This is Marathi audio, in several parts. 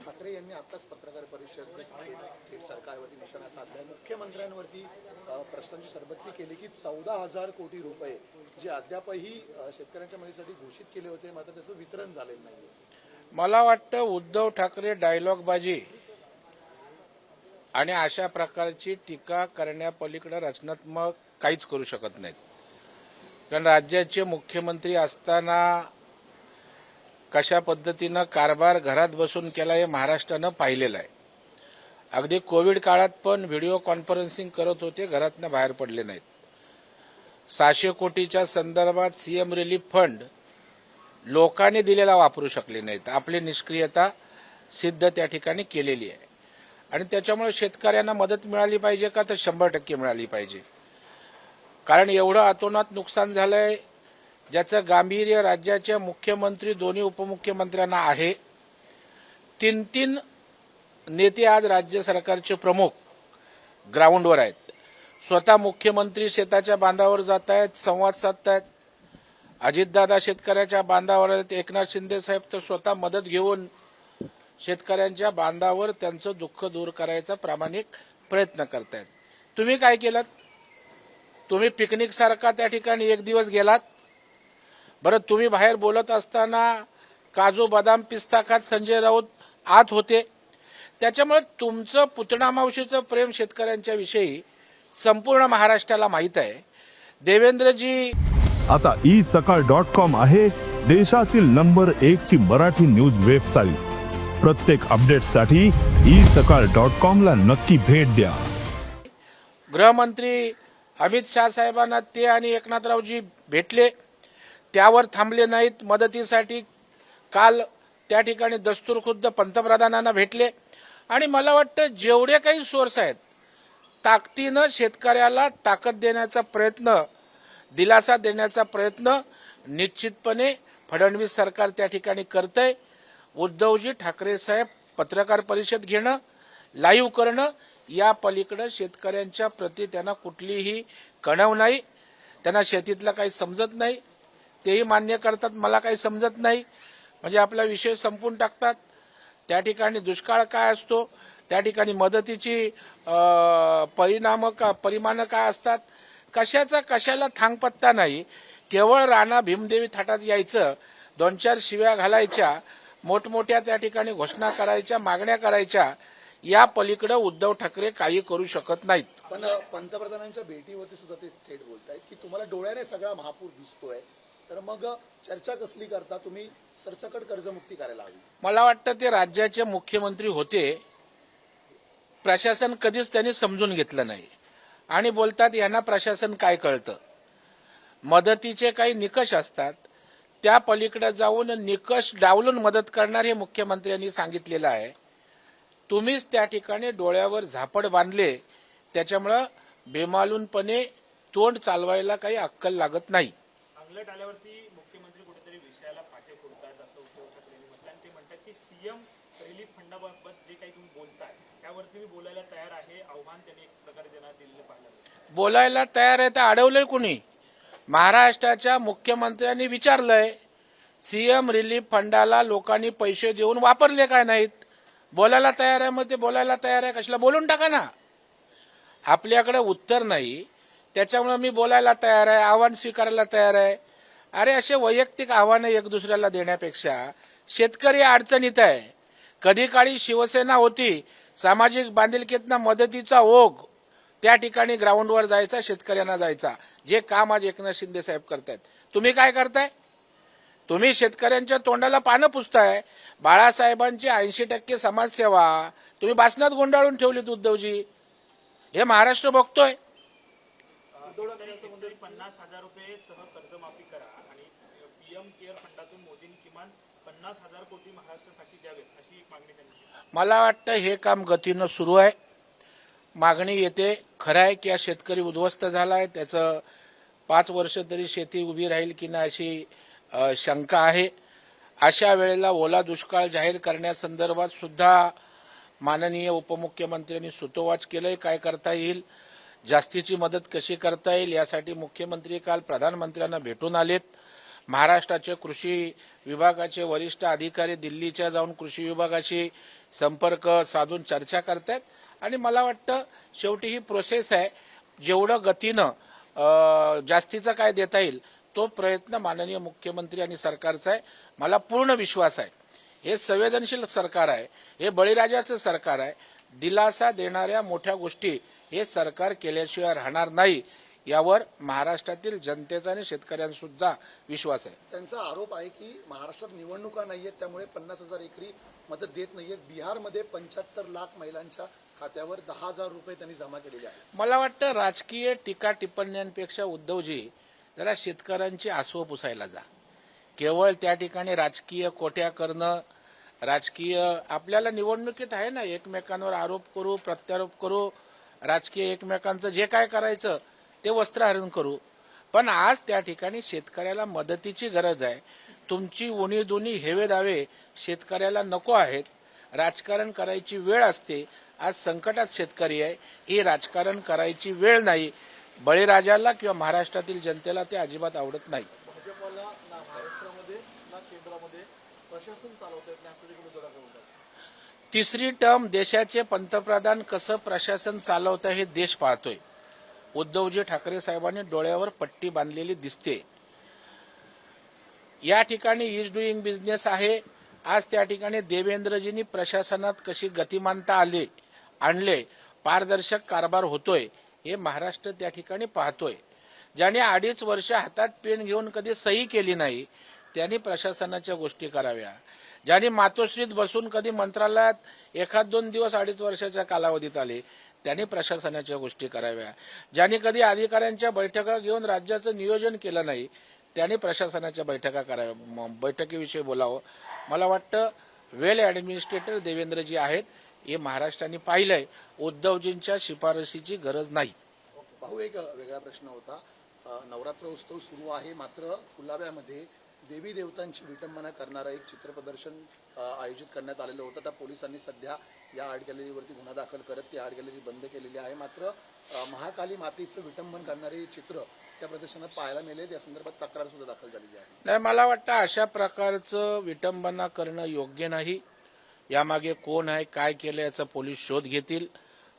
ठाकरे यांनी आताच पत्रकार परिषद थेट सरकारवरती निशाणा साधलाय. मुख्यमंत्र्यांवरती प्रश्नांची सरबत्ती केली की 14,000 कोटी रुपये जे अद्यापही शेतकऱ्यांच्या मदतीसाठी घोषित केले होते, मात्र त्याचं वितरण झालेलं नाही. मला वाटतं उद्धव ठाकरे डायलॉगबाजी आणि अशा प्रकारची टीका करण्यापलीकडे रचनात्मक काहीच करू शकत नाहीत. कारण राज्याचे मुख्यमंत्री असताना कशा पद्धतीनं कारभार घरात बसून केला हे महाराष्ट्रानं पाहिलेलं आहे. अगदी कोविड काळात पण व्हिडिओ कॉन्फरन्सिंग करत होते, घरातनं बाहेर पडले नाहीत. 600 कोटीच्या संदर्भात सीएम रिलीफ फंड लोकांनी दिलेला वापरू शकले नाहीत. आपली निष्क्रियता सिद्ध त्या ठिकाणी केलेली आहे आणि त्याच्यामुळे शेतकऱ्यांना मदत मिळाली पाहिजे का, तर 100% मिळाली पाहिजे. कारण एवढं अतोनात नुकसान झालंय ज्याचं गांभीर्य राज्याचे मुख्यमंत्री दोन्ही उपमुख्यमंत्र्यांना आहे. 3 नेते आज राज्य सरकारचे प्रमुख ग्राउंडवर आहेत. स्वतः मुख्यमंत्री शेताच्या बांधावर जात आहेत, संवाद साधतायत. अजितदादा शेतकऱ्याच्या बांधावर आहेत, एकनाथ शिंदे साहेब तर स्वतः मदत घेऊन शेतकऱ्यांच्या बांधावर त्यांचं दुःख दूर करायचा प्रामाणिक प्रयत्न करतायत. तुम्ही काय केलं? तुम्ही पिकनिक सारखा त्या ठिकाणी एक दिवस गेलात. बरं, तुम्ही बाहेर बोलत असताना काजू बदाम पिस्ता खात संजय राऊत आत होते. त्याच्यामुळे तुमचं पुतणा मावशीचं प्रेम शेतकऱ्यांच्या विषयी संपूर्ण महाराष्ट्राला माहीत आहे. देवेंद्रजी, आता isakal.com आहे देशातील नंबर 1 ची मराठी न्यूज वेबसाईट. प्रत्येक अपडेटसाठी isakal.com ला नक्की भेट द्या. गृहमंत्री अमित शाह साहेबांना ते आणि एकनाथरावजी भेटले, त्यावर थांबले नाहीत. मदतीसाठी काल त्या ठिकाणी दस्तूरखुद्द पंतप्रधानांना भेटले आणि मला वाटतं जेवढे काही सोर्स आहेत ताकदीनं शेतकऱ्याला ताकद देण्याचा प्रयत्न, दिलासा देण्याचा प्रयत्न निश्चितपणे फडणवीस सरकार त्या ठिकाणी करतंय. उद्धवजी ठाकरे साहेब पत्रकार परिषद घेणं, लाईव्ह करणं, या पलीकडे शेतकऱ्यांच्या प्रती त्यांना कुठलीही कणव नाही. त्यांना शेतीतलं काही समजत नाही, तेही मान्य करतात. मला काही समजत नाही म्हणजे आपला विषय संपून टाकतात. त्या ठिकाणी दुष्काळ काय असतो, त्या ठिकाणी मदतीची परिमाण काय असतात, कशाला थांगपत्ता नाही. केवळ राणा भीमदेवी थाटात यायचं, 2-4 शिव्या घालायच्या, मोठमोठ्या त्या ठिकाणी घोषणा करायच्या, मागण्या करायच्या, या पलीकडे उद्धव ठाकरे काही करू शकत नाहीत. पण पंतप्रधानांच्या भेटीवरती सुद्धा ते थेट बोलतायत की तुम्हाला डोळ्याने सगळा महापूर दिसतोय, तर मग चर्चा कसली करता, तुम्ही सरसकट कर्जमुक्ती करायला हवी. मला वाटतं ते राज्याचे मुख्यमंत्री होते, प्रशासन कधीच त्यांनी समजून घेतलं नाही आणि बोलतात यांना प्रशासन काय कळतं. मदतीचे काही निकष असतात, त्या पलीकडे जाऊन निकष डावलून मदत करणार हे मुख्यमंत्र्यांनी सांगितलेलं आहे. तुम्हीच त्या ठिकाणी डोळ्यावर झापड बांधले, त्याच्यामुळं बेमालूनपणे तोंड चालवायला काही अक्कल लागत नाही. अंगलट आल्यावरती मुख्यमंत्री कुठेतरी विषयाला फाटे फोडतात असं उद्धव ठाकरेंनी म्हटलं आणि ते म्हणतात की सीएम रिलीफ फंडाबाबत जे काही तुम्ही बोलताय त्यावरती मी बोलायला तयार आहे, आव्हान त्यांनी एक प्रकारे त्यांना दिलेलं पाहिलं. बोलायला तयार आहे तर अडवलंय कुणी? महाराष्ट्राच्या मुख्यमंत्र्यांनी विचारलंय, सीएम रिलीफ फंडाला लोकांनी पैसे देऊन वापरले काय नाहीत? बोलायला तयार आहे, मग ते बोलायला तयार आहे, कशाला बोलून टाका ना. आपल्याकडे उत्तर नाही, त्याच्यामुळे मी बोलायला तयार आहे, आव्हान स्वीकारायला तयार आहे. अरे, असे वैयक्तिक आव्हानं एक दुसऱ्याला देण्यापेक्षा शेतकरी अडचणीत आहे. कधी काळी शिवसेना होती, सामाजिक बांधिलकीतनं मदतीचा ओघ त्या ठिकाणी ग्राउंडवर जायचा, शेतकऱ्यांना जायचा. जे काम आज एकनाथ शिंदे साहेब करतायत, तुम्ही काय करताय? तुम्ही शेतकऱ्यांच्या तोंडाला पानं पुसताय. बाळासाहेबांची 80% समाजसेवा तुम्ही भाषणात गुंडाळून ठेवलीत उद्धवजी, हे महाराष्ट्र बघतोय. 50,000 रुपये सह कर्जमाफी करा आणि पीएम केअर फंडातून मोदींनी किमान 50,000 कोटी महाराष्ट्रासाठी द्यावेत अशी एक मागणी त्यांनी केली. मला वाटतं हे काम गतीनं सुरू आहे. मागणी येते. खरं आहे की हा शेतकरी उद्ध्वस्त झालाय, त्याचं 5 वर्ष तरी शेती उभी राहील की नाही अशी शंका आहे. अशा वेळेला ओला दुष्काळ जाहीर करण्यासंदर्भात सुद्धा माननीय उपमुख्यमंत्र्यांनी सुतोवाच केलंय. काय करता येईल, जास्तीची मदत कशी करता येईल, यासाठी मुख्यमंत्री काल प्रधानमंत्र्यांना भेटून आलेत महाराष्ट्राचे कृषी विभागाचे वरिष्ठ अधिकारी दिल्लीच्या जाऊन कृषी विभागाशी संपर्क साधून चर्चा करतायत आणि मला वाटतं शेवटी ही प्रोसेस आहे. जेवढं गतीनं जास्तीचं काय देता येईल तो प्रयत्न माननीय मुख्यमंत्री आणि सरकारचा आहे. मला पूर्ण विश्वास आहे हे संवेदनशील सरकार आहे, हे बळीराजाचं सरकार आहे. दिलासा देणाऱ्या मोठ्या गोष्टी हे सरकार केल्याशिवाय राहणार नाही यावर महाराष्ट्रातील जनतेचा आणि शेतकऱ्यांसुद्धा विश्वास आहे. त्यांचा आरोप आहे की महाराष्ट्रात निवडणुका नाहीयेत त्यामुळे 50,000 एकरी मदत देत नाहीयेत. बिहारमध्ये 75 लाख महिलांच्या खात्यावर 10,000 रुपये त्यांनी जमा केलेले आहेत. मला वाटतं राजकीय टीका टिप्पण्यांपेक्षा उद्धवजी जरा शेतकऱ्यांची आसव पुसायला जा. केवळ त्या ठिकाणी राजकीय कोट्या करणं, राजकीय आपल्याला निवडणुकीत आहे ना, एकमेकांवर आरोप करू, प्रत्यारोप करू, राजकीय एकमेकांचं जे काय करायचं ते वस्त्रहरण करू. पण आज त्या ठिकाणी शेतकऱ्याला मदतीची गरज आहे. तुमची उणीधुणी हेवेदावे शेतकऱ्याला नको आहेत. राजकारण करायची वेळ असते. आज संकटात शेतकरी आहे. ही राजकारण करायची वेळ नाही. बळीराजाला किंवा महाराष्ट्रातील जनतेला ते अजिबात आवडत नाही. भाजपला ना महाराष्ट्रामध्ये ना केंद्रामध्ये प्रशासन चालवता येत नाही असं देखील उद्धव ठाकरे बोलतात. तिसरी टर्म देशाचे पंतप्रधान कसं प्रशासन चालवतं हे देश पाहतोय. उद्धवजी ठाकरे साहेबांनी डोळ्यावर पट्टी बांधलेली दिसते. या ठिकाणी इज डुईंग बिझनेस आहे. आज त्या ठिकाणी देवेंद्रजींनी प्रशासनात कशी गतिमानता आणले, पारदर्शक कारभार होतोय हे महाराष्ट्र त्या ठिकाणी पाहतोय. ज्याने 2.5 वर्ष हातात पेन घेऊन कधी सही केली नाही त्यांनी प्रशासनाच्या गोष्टी कराव्या. ज्यांनी मातोश्रीत बसून कधी मंत्रालयात 1-2 दिवस 2.5 वर्षाच्या कालावधीत आले त्यांनी प्रशासनाच्या गोष्टी कराव्या. ज्यांनी कधी अधिकाऱ्यांच्या बैठका घेऊन राज्याचं नियोजन केलं नाही त्यांनी प्रशासनाच्या बैठका कराव्या, बैठकीविषयी बोलावं. मला वाटतं वेल ऍडमिनिस्ट्रेटर देवेंद्रजी आहेत हे महाराष्ट्राने पाहिलंय. उद्धवजींच्या शिफारशीची गरज नाही. भाऊ, एक वेगळा प्रश्न होता. नवरात्रोत्सव सुरू आहे, मात्र कुलाब्यामध्ये देवी देवतांची विटंबना करणारं एक चित्रप्रदर्शन आयोजित करण्यात आलेलं होतं. त्या पोलिसांनी सध्या या आर्ट गॅलरीवरती गुन्हा दाखल करत ती आर्ट गॅलरी बंद केलेली आहे. मात्र महाकाली मातेचं विटंबन करणारे चित्र त्या प्रदर्शनात पाहायला मिळेल. या संदर्भात तक्रार सुद्धा दाखल झालेली आहे. नाही, मला वाटतं अशा प्रकारचं विटंबना करणं योग्य नाही. यामागे कोण आहे, काय केलं याचा पोलीस शोध घेतील.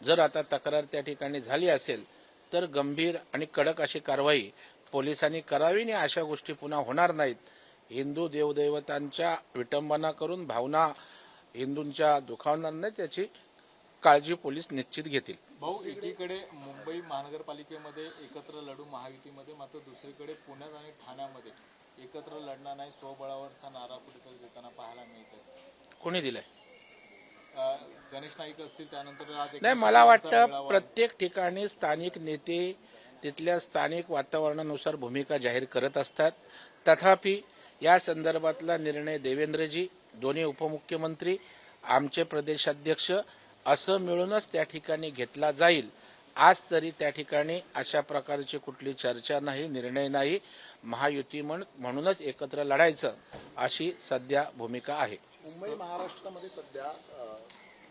जर आता तक्रार त्या ठिकाणी झाली असेल तर गंभीर आणि कडक अशी कारवाई पोलिसांनी करावी आणि अशा गोष्टी पुन्हा होणार नाहीत. हिंदू देवदैवतांच्या विटंबना करून भावना हिंदूंच्या दुखावणार नाहीत याची काळजी पोलीस निश्चित घेतील. भाऊ, एकीकडे मुंबई महानगरपालिकेमध्ये एकत्र लढू महायुतीमध्ये, मात्र दुसरीकडे पुण्यात आणि ठाण्यामध्ये एकत्र लढणार नाही स्वबळावरचा नारा कुठेतरी देताना पाहायला मिळत. कोणी दिलाय? गणेश नाईक असतील, त्यानंतर आज नाही, मला वाटतं प्रत्येक ठिकाणी स्थानिक नेते तिथल्या स्थानिक वातावरणानुसार भूमिका जाहीर करत असतात. तथापि या संदर्भातला निर्णय देवेंद्रजी, दोन्ही उपमुख्यमंत्री, आमचे प्रदेशाध्यक्ष असं मिळूनच त्या ठिकाणी घेतला जाईल. आज तरी त्या ठिकाणी अशा प्रकारची कुठली चर्चा नाही, निर्णय नाही. महायुती म्हणूनच एकत्र लढायचं अशी सध्या भूमिका आहे. मुंबई महाराष्ट्रामध्ये सध्या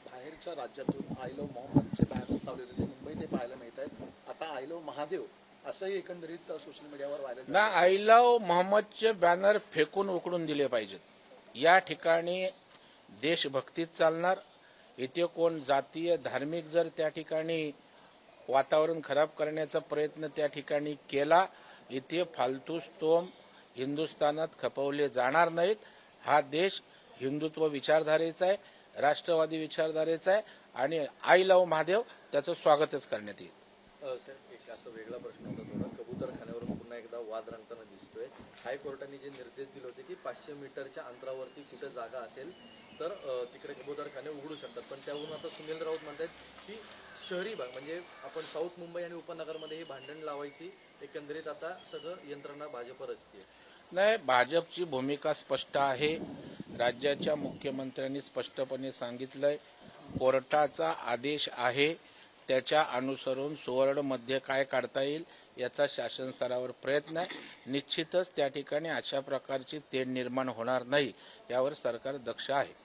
बाहेरच्या राज्यातून आय लव्ह मोहम्मदचे बॅनर्स लावले होते, मुंबई ते पाहायला मिळत आहेत. आता आय लव्ह महादेव असंही एकंदरीत सोशल मीडियावर व्हायरल ना. आय लव्ह मोहम्मदचे बॅनर फेकून उकडून दिले पाहिजेत. या ठिकाणी देशभक्तीत चालणार. इथे कोण जातीय धार्मिक जर त्या ठिकाणी वातावरण खराब करण्याचा प्रयत्न त्या ठिकाणी केला, इथे फालतू स्तोम हिंदुस्थानात खपवले जाणार नाहीत. हा देश हिंदुत्व विचारधारेचा आहे, राष्ट्रवादी विचारधारेचा आहे आणि आय लव्ह महादेव त्याचं स्वागतच करण्यात येईल. सर, एक असा वेगळा प्रश्न होता थोडा. कबूतरखान्यावरून पुन्हा एकदा वाद रंगताना दिसतोय. हायकोर्टाने जे निर्देश दिले होते की 500 मीटरच्या अंतरावरती कुठे जागा असेल तर तिकडे कबूतरखाने उघडू शकतात, पण त्यावरून आता सुनील राऊत म्हणतात की शहरी भाग म्हणजे आपण साऊथ मुंबई आणि उपनगरमध्ये ही भांडण लावायची एकंदरीत आता सगळं यंत्रणा भाजपवर असते. नाही, भाजपची भूमिका स्पष्ट आहे. राज्याच्या मुख्यमंत्र्यांनी स्पष्टपणे सांगितलंय कोर्टाचा आदेश आहे, त्याच्या अनुसरून सुवर्णमध्ये काय काढता येईल याचा शासन स्तरावर प्रयत्न आहे. निश्चितच त्या ठिकाणी अशा प्रकारची तेढ निर्माण होणार नाही यावर सरकार दक्ष आहे.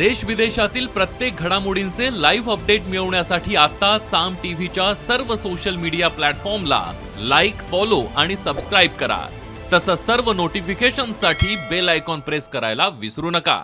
देश विदेशातील प्रत्येक घडामोडींचे लाईव्ह अपडेट मिळवण्यासाठी आता साम टीव्हीच्या सर्व सोशल मीडिया प्लॅटफॉर्मला लाईक, फॉलो आणि सबस्क्राईब करा. तसंच सर्व नोटिफिकेशनसाठी बेल आयकॉन प्रेस करायला विसरू नका.